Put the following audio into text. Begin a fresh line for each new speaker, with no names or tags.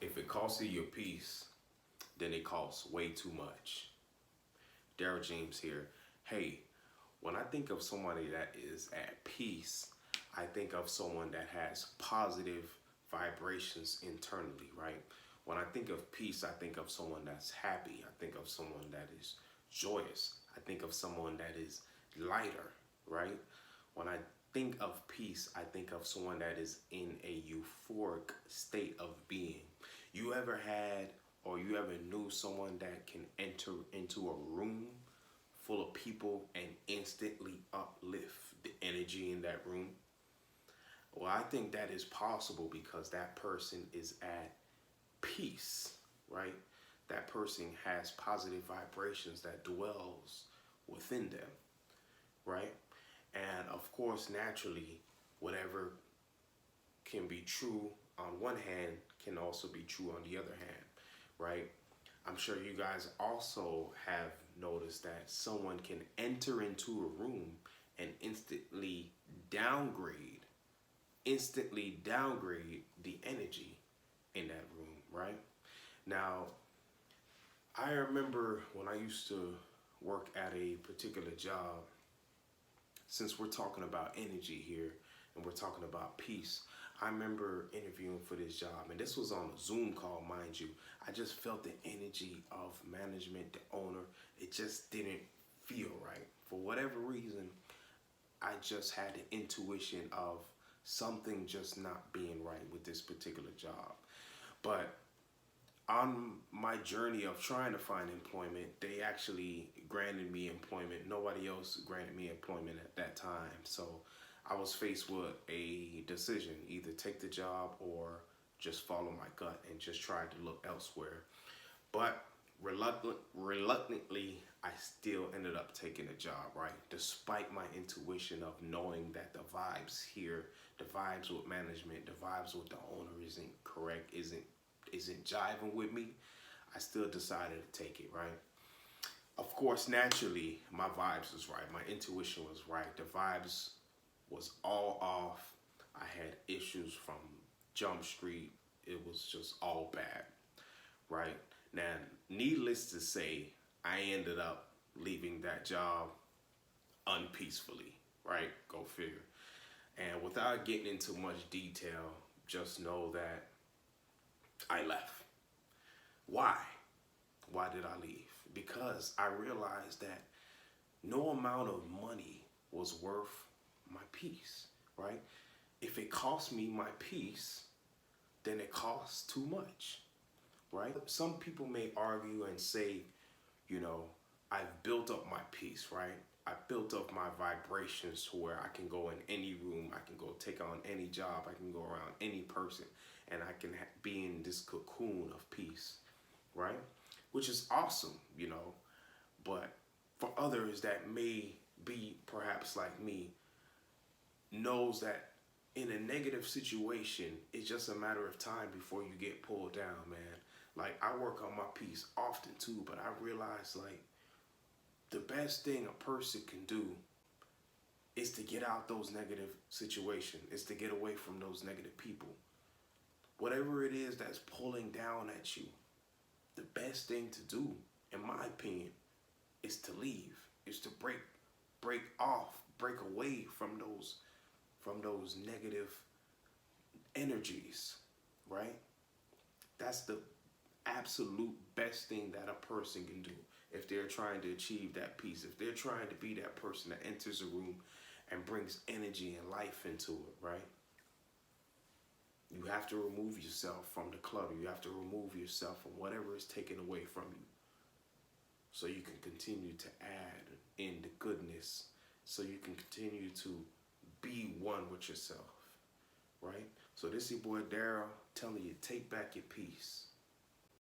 If it costs you your peace, then it costs way too much. Daryl James here. Hey, when I think of somebody that is at peace, I think of someone that has positive vibrations internally, right? When I think of peace, I think of someone that's happy. I think of someone that is joyous. I think of someone that is lighter, right? When I think of peace, I think of someone that is in a euphoric state of being. You ever had or you ever knew someone that can enter into a room full of people and instantly uplift the energy in that room? Well, I think that is possible because that person is at peace, right? That person has positive vibrations that dwells within them, right? And of course, naturally, whatever can be true on one hand can also be true on the other hand, right? I'm sure you guys also have noticed that someone can enter into a room and instantly downgrade the energy in that room, right? Now, I remember when I used to work at a particular job, since we're talking about energy here and we're talking about peace, I remember interviewing for this job, and this was on a Zoom call, mind you. I just felt the energy of management, the owner. It just didn't feel right. For whatever reason, I just had the intuition of something just not being right with this particular job. But on my journey of trying to find employment, they actually granted me employment. Nobody else granted me employment at that time. So I was faced with a decision, either take the job or just follow my gut and just try to look elsewhere. But reluctantly, I still ended up taking the job, right? Despite my intuition of knowing that the vibes here, the vibes with management, the vibes with the owner isn't correct, isn't jiving with me, I still decided to take it, right? Of course, naturally, my vibes was right. My intuition was right. The vibes was all off. I had issues from Jump Street. It was just all bad, right? Now, needless to say, I ended up leaving that job unpeacefully, right? Go figure. And without getting into much detail, just know that I left. Why? Why did I leave? Because I realized that no amount of money was worth my peace, right? If it cost me my peace, then it costs too much, right? Some people may argue and say, you know, I've built up my peace, right? I built up my vibrations to where I can go in any room, I can go take on any job, I can go around any person, and I can be in this cocoon of peace, right? Which is awesome, you know. But for others that may be perhaps like me, knows that in a negative situation, it's just a matter of time before you get pulled down, man. Like, I work on my peace often too, but I realize, like, the best thing a person can do is to get out those negative situations, is to get away from those negative people. Whatever it is that's pulling down at you, the best thing to do, in my opinion, is to leave, is to break off, break away from those negative energies, right? That's the absolute best thing that a person can do if they're trying to achieve that peace, if they're trying to be that person that enters a room and brings energy and life into it, right? You have to remove yourself from the clutter. You have to remove yourself from whatever is taken away from you so you can continue to add in the goodness, so you can continue to be one with yourself, right? So this is your boy Daryl telling you, take back your peace.